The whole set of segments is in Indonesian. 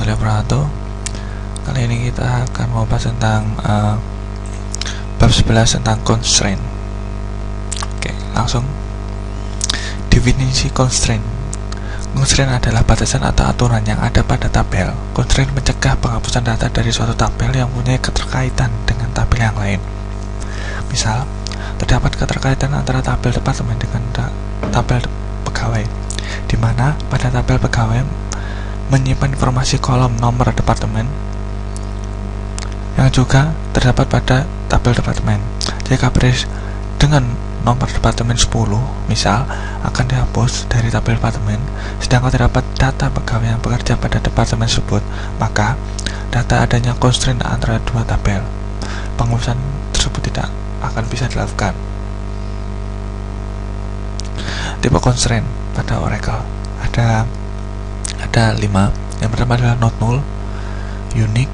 warahmatullahi wabarakatuh. Kali ini kita akan membahas tentang bab 11 tentang constraint. Oke, langsung. Definisi constraint. Constraint adalah batasan atau aturan yang ada pada tabel. Constraint mencegah penghapusan data dari suatu tabel yang punya keterkaitan dengan tabel yang lain. Misal, terdapat keterkaitan antara tabel departemen dengan tabel pegawai, di mana pada tabel pegawai menyimpan informasi kolom nomor departemen yang juga terdapat pada tabel departemen. Jika baris dengan nomor departemen 10 misal akan dihapus dari tabel departemen, sedangkan terdapat data pegawai yang bekerja pada departemen tersebut, maka data adanya constraint antara dua tabel. Penghapusan tersebut tidak akan bisa dilakukan. Tipe constraint pada Oracle ada 5. Yang pertama adalah not null, unique,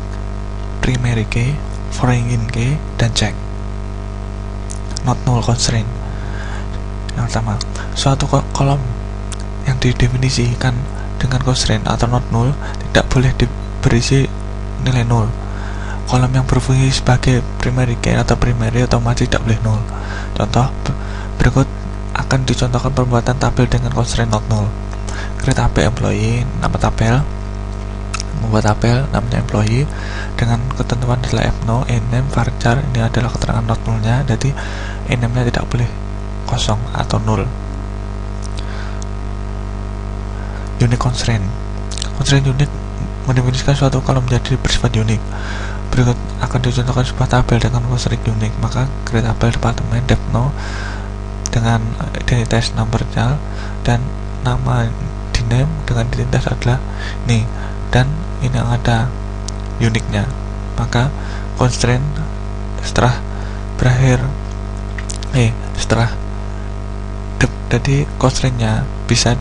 primary key, foreign key, dan check. Not null constraint. Yang pertama, suatu kolom yang didefinisikan dengan constraint atau not null tidak boleh berisi nilai null. Kolom yang berfungsi sebagai primary key atau primary otomatis tidak boleh null. Contoh berikut akan dicontohkan pembuatan tabel dengan constraint not null. Create tab employee, nama tabel, membuat tabel namanya employee dengan ketentuan adalah fno, ename, varchar. Ini adalah keterangan not nullnya, jadi ename nya tidak boleh kosong atau null. Unique constraint. Constraint unique mendefinisikan suatu kolom menjadi bersifat unik. Berikut akan dicontohkan sebuah tabel dengan constraint unik. Maka create tabel departemen depno dengan identitas nomornya dan nama diname dengan identitas adalah ini, dan ini yang ada uniknya. Maka constraint setelah berakhir jadi constraintnya bisa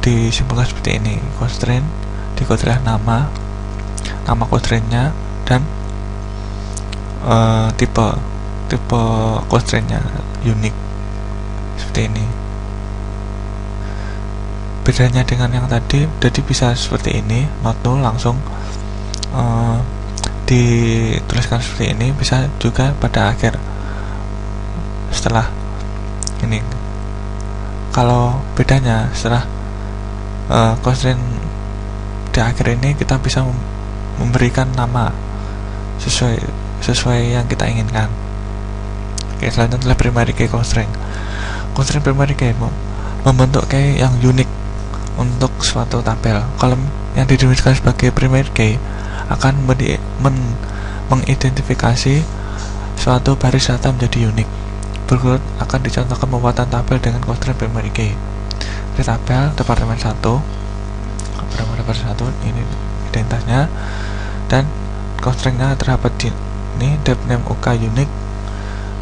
disimpulkan seperti ini. Constraint dikode nama constraintnya dan tipe constraintnya unik seperti ini. Bedanya dengan yang tadi, jadi bisa seperti ini, not null langsung dituliskan seperti ini, bisa juga pada akhir setelah ini. Kalau bedanya setelah constraint di akhir ini, kita bisa memberikan nama sesuai yang kita inginkan. Oke, selanjutnya adalah primary key constraint. Constraint primary key membentuk key yang unik untuk suatu tabel. Kolom yang didefinisikan sebagai primary key akan mengidentifikasi suatu baris data menjadi unik. Berikut akan dicontohkan pembuatan tabel dengan constraint primary key. Di tabel departemen 1, ini identitasnya, dan constraintnya terdapat di ini dep name UK unique,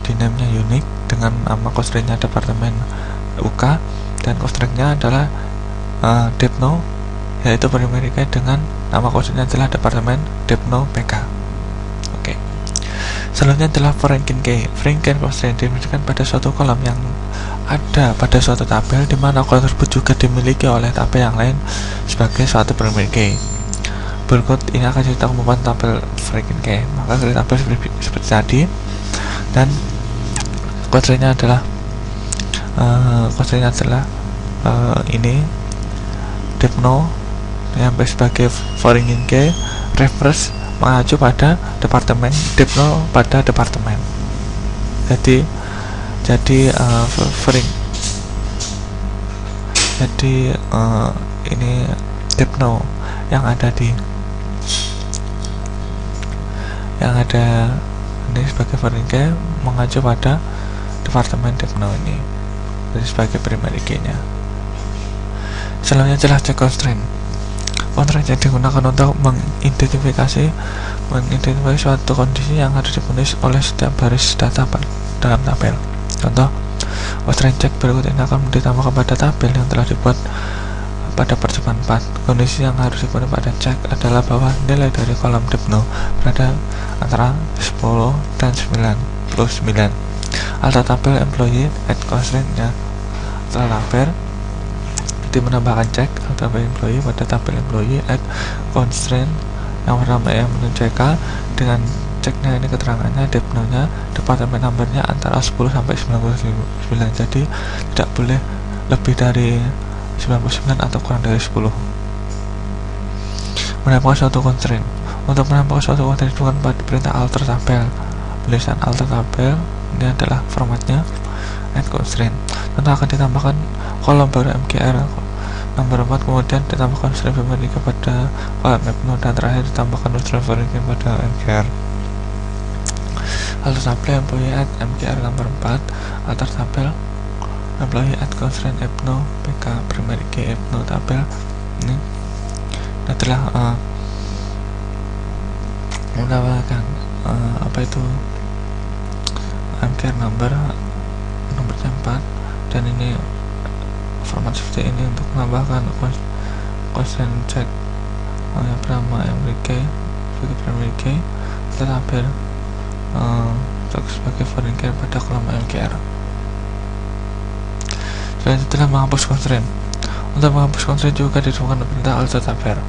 dinamenya unique dengan nama constraintnya departemen UK, dan constraintnya adalah depno, yaitu primary key dengan nama constraintnya adalah departemen depno PK. Oke. Selanjutnya adalah foreign key. Foreign key constraint didefinisikan pada suatu kolom yang ada pada suatu tabel, di mana kolom tersebut juga dimiliki oleh tabel yang lain sebagai suatu primary key. Berikut ini akan kita membuat tabel foreign key. Maka dari tabel seperti tadi, dan constraintnya adalah ini depno yang sebagai foreign key, reference mengacu pada departemen, depno pada departemen. Jadi ini depno yang ada ini sebagai foreign key mengacu pada departemen depno ini, jadi sebagai primary key-nya. Selanjutnya adalah check constraint. Constraint yang digunakan untuk mengidentifikasi suatu kondisi yang harus dipenuhi oleh setiap baris data dalam tabel. Contoh, constraint check berikut ini akan ditambahkan pada tabel yang telah dibuat pada percobaan 4. Kondisi yang harus dipenuhi pada check adalah bahwa nilai dari kolom depno berada antara 10 dan 99. Alta tabel employee at constraint-nya setelah tabel menambahkan cek tabel employee. Pada tabel employee add constraint yang pertama yang CK dengan ceknya ini keterangannya, depno-nya, department number-nya antara 10 sampai 99, jadi tidak boleh lebih dari 99 atau kurang dari 10. Menambahkan suatu constraint. Untuk menambahkan suatu constraint bukan pada perintah alter tabel. Tulisan alter tabel ini adalah formatnya add constraint. Tentu akan ditambahkan kolom baru MKR nomor 4, kemudian ditambahkan constraint primary kepada kolom epno, dan terakhir ditambahkan constraint primary pada MKR. Alter tabel employee add MKR nomor 4, alter tabel employee add constraint epno PK primary key epno tabel ini adalah menambahkan apa itu MKR nomornya 4, dan ini format seperti ini untuk menambahkan constraint check yang pertama MRK sebagai primary key tabel sebagai foreign key pada kolom MKR. Selanjutnya menghapus constraint. Untuk menghapus constraint juga ditemukan perintah alter tabel.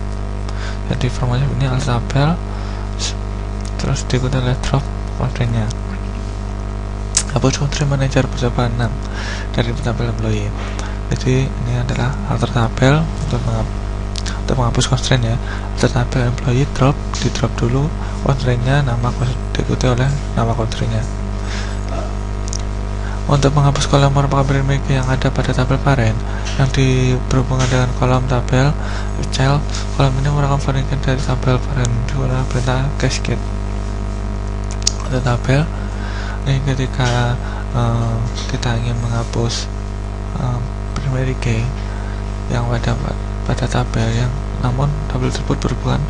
Jadi formatnya ini alter tabel terus diikuti oleh drop constraint-nya. Hapus constraint manager bersama 6 dari tabel employee. Jadi ini adalah alter tabel untuk menghapus constraint ya. Alter tabel employee di drop dulu constraint-nya, nama diikuti oleh nama constraint-nya. Untuk menghapus kolom merupakan primary key yang ada pada tabel parent yang berhubungan dengan kolom tabel child. Kolom ini merupakan foreign key dari tabel parent dengan perintah cascade. Untuk tabel ini ketika kita ingin menghapus primary key yang pada tabel yang namun tabel tersebut berhubungan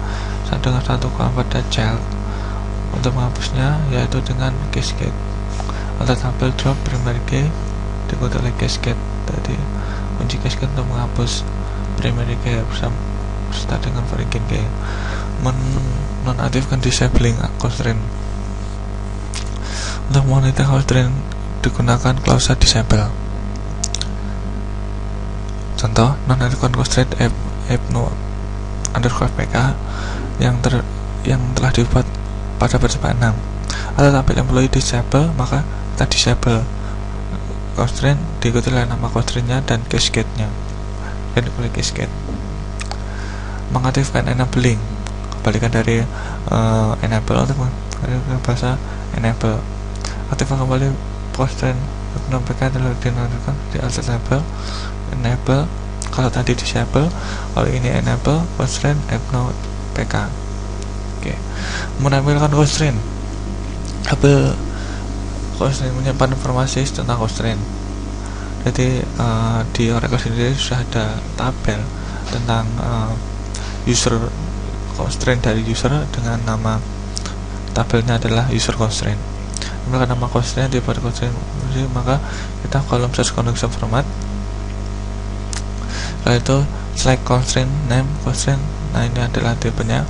dengan satu kolom pada child, untuk menghapusnya yaitu dengan cascade. Alter tabel drop primary key diikuti oleh cascade. Tadi kunci cascade untuk menghapus primary key beserta dengan foreign key. Menonaktifkan disabling constraint. Untuk monitor constraint digunakan klausa disable. Contoh, nonaktifkan constraint epno underscore pk yang telah dibuat pada percobaan 6. Atau tabel employee disable, maka kita disable constraint diikuti oleh nama constraint-nya dan cascade-nya. Dan oleh cascade. Mengaktifkan enabling, kebalikan dari enable untuk bahasa enable. Aktifkan kembali constraint epno pk telah dinonaktifkan di alter tabel enable. Kalau tadi disable, kalau ini enable constraint epno pk. Oke. Menampilkan constraint. Tabel constraint menyimpan informasi tentang constraint. Jadi di Oracle sendiri sudah ada tabel tentang user constraint dari user dengan nama tabelnya adalah user constraint. Maka nama constraint pada constraint, maka kita kolom search connection format, lalu itu select constraint name constraint. Nah ini adalah tipenya,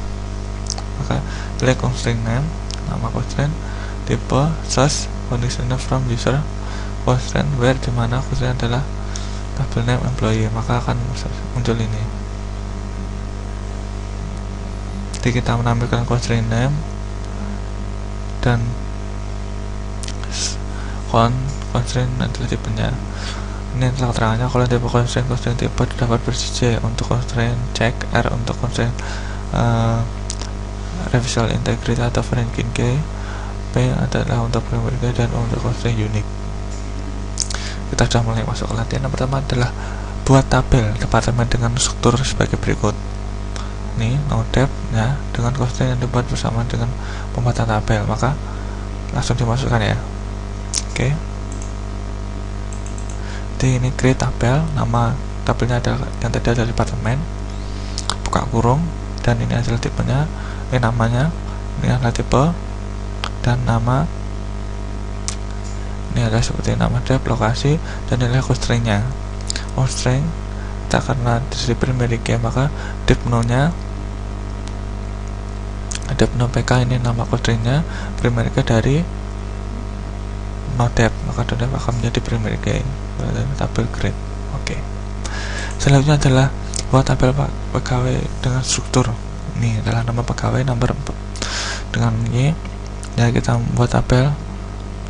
maka select constraint name, nama constraint, tipe source conditioner from user constraint where, dimana constraint adalah tabel name employee, maka akan muncul ini. Jadi kita menampilkan constraint name dan constraint adalah tipenya. Ini adalah keterangannya. Kalau tipe constraint tipe dapat versi C untuk constraint check, R untuk constraint revisal integrity atau foreign key, P adalah untuk primary key, dan untuk constraint unique. Kita sudah mulai masuk ke latihan. Yang pertama adalah buat tabel departemen dengan struktur sebagai berikut. Ini nodep ya, dengan constraint yang dibuat bersama dengan pembuatan tabel, maka langsung dimasukkan ya. Oke. Jadi ini create tabel, nama tabelnya adalah yang tadi adalah departemen, buka kurung, dan ini adalah tipenya, ini namanya, ini adalah tipe, dan nama ini adalah seperti nama dep, lokasi, dan nilai constraint-nya. Constraint kita karena dari primary key, maka depno-nya depno pk ini nama constraint-nya, primary key dari nodep, maka nodep akan menjadi primary key tabel grade. Oke. Selanjutnya adalah buat tabel pegawai dengan struktur. Ini adalah nama pegawai nomor dengan ini. Ya, kita buat tabel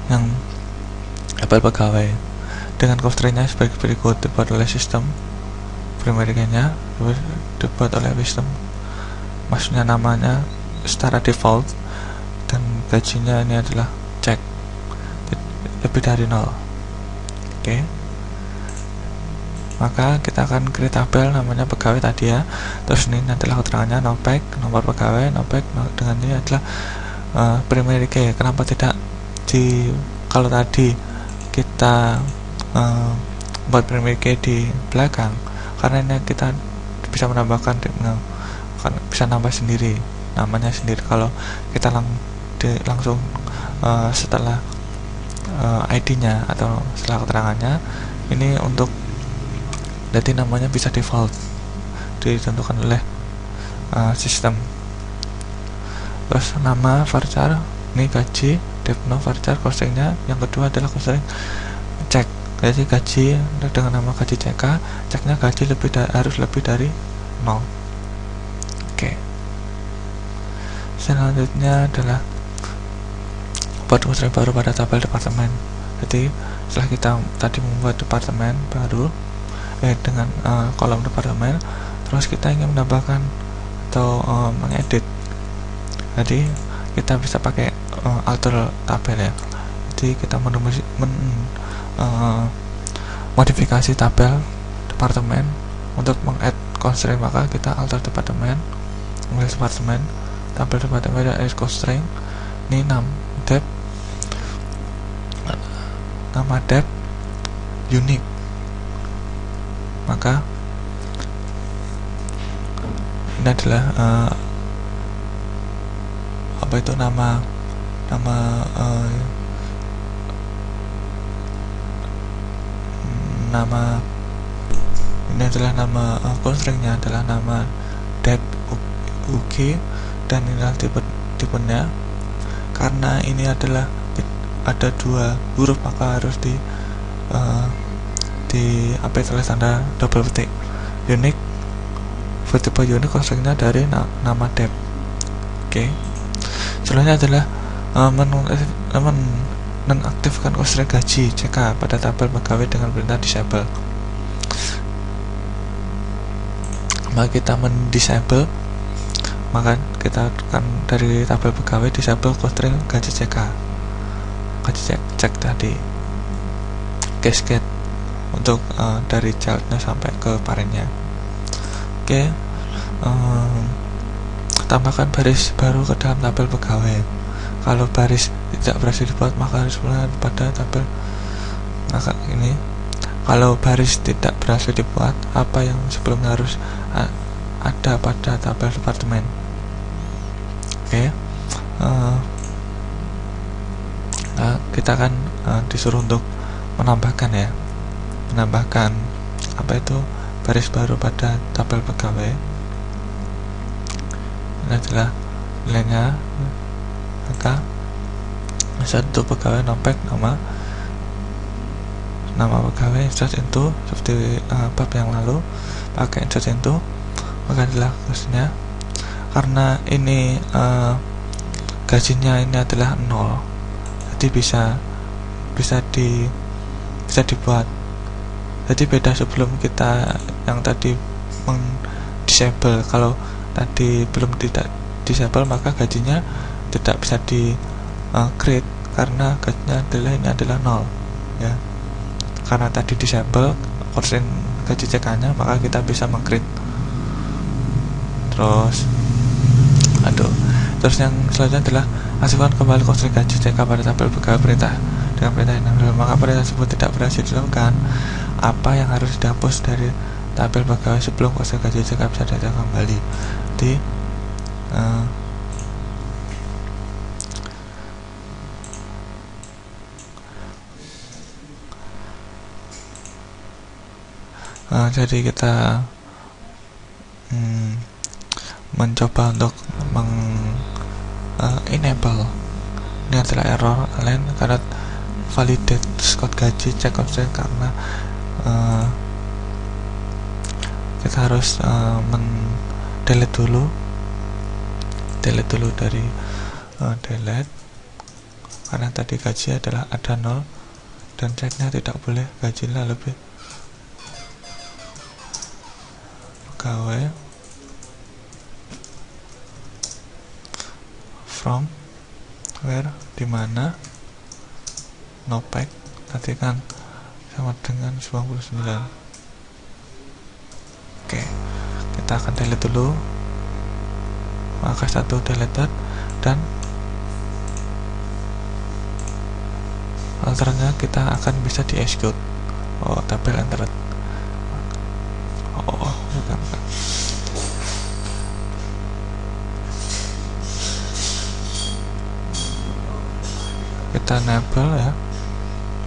yang tabel pegawai dengan constraint-nya sebagai berikut. Dibuat oleh sistem primary key-nya, dibuat oleh sistem, maksudnya namanya secara default, dan gajinya ini adalah cek lebih dari 0. Oke. Maka kita akan create tabel namanya pegawai tadi ya. Terus ini adalah keterangannya nopek, nomor pegawai, nopek dengan ini adalah primary key. Kenapa tidak kalau tadi kita buat primary key di belakang? Karena ini kita bisa menambahkan, bisa nambah sendiri namanya sendiri. Kalau kita langsung setelah ID-nya atau setelah keterangannya, ini untuk jadi namanya bisa default ditentukan oleh sistem. Terus nama varchar, ini gaji, defno varchar, constraint-nya yang kedua adalah constraint cek. Jadi gaji dengan nama gaji CK, ceknya gaji harus lebih dari 0. Oke. Selanjutnya adalah buat constraint baru pada tabel departemen. Jadi setelah kita tadi membuat departemen baru dengan kolom departemen, terus kita ingin menambahkan atau mengedit. Jadi kita bisa pakai alter tabel ya. Jadi kita modifikasi tabel departemen untuk meng-add constraint, maka kita alter departemen, memilih departemen, tabel departemen dan add constraint. Ini nama dep unique. Maka ini adalah apa itu nama ini adalah nama constraint-nya adalah nama dep uk, dan inilah tipenya. Karena ini adalah ada 2 huruf, maka harus di apa tulis tanda double petik. Unique, variable unique constraint-nya dari nama dep. Oke. Selanjutnya adalah menonaktifkan constraint gaji CK pada tabel pegawai dengan perintah disable. Maka kita mendisable, maka kita akan dari tabel pegawai disable constraint gaji CK, gaji cek tadi, cascade untuk dari childnya sampai ke parentnya. Oke. Tambahkan baris baru ke dalam tabel pegawai. Kalau baris tidak berhasil dibuat, maka harus mulai pada tabel. Maka ini, kalau baris tidak berhasil dibuat, apa yang sebelumnya harus ada pada tabel departemen. Oke. Nah, kita akan disuruh untuk menambahkan apa itu baris baru pada tabel pegawai. Ini adalah nilainya. Maka satu pegawai nopek nama pegawai insert into seperti bab yang lalu, pakai insert into, maka adalah gajinya. Karena ini gajinya ini adalah 0, jadi bisa dibuat. Jadi beda sebelum kita yang tadi disable. Kalau tadi belum tidak disable, maka gajinya tidak bisa di create karena gajinya adalah 0 ya. Karena tadi disable constraint gaji CK-nya, maka kita bisa meng-create. Terus yang selanjutnya adalah aktifkan kembali constraint gaji CK pada tabel pegawai perintah dengan perintah ini. Maka perintah tersebut tidak berhasil dilakukan, apa yang harus dihapus dari tabel pegawai sebelum constraint gaji CK bisa datang kembali. Jadi kita mencoba untuk enable. Ini adalah error lain karena validate code gaji cek constraint, karena kita harus delete dulu dari delete, karena tadi gaji adalah ada 0 dan ceknya tidak boleh gajinya lebih pegawai from where, dimana nopek tadi kan sama dengan 99. Oke, kita akan delete dulu, maka satu deleted, dan alternya kita akan bisa di execute. Tabel entered. Bukan. Kita enable ya,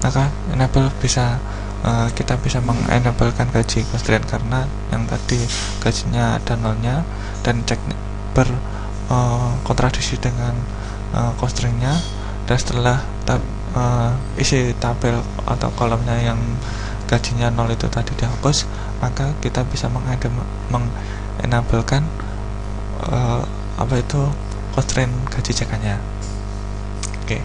maka enable bisa kita bisa mengenablekan gaji constraint, karena yang tadi gajinya ada nolnya dan cek kontradiksi dengan constraintnya, dan setelah isi tabel atau kolomnya yang gajinya 0 itu tadi dihapus, maka kita bisa mengenablekan constraint gaji cekannya. Oke.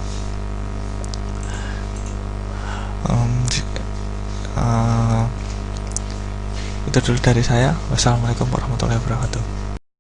Itu dulu dari saya. Wassalamualaikum warahmatullahi wabarakatuh.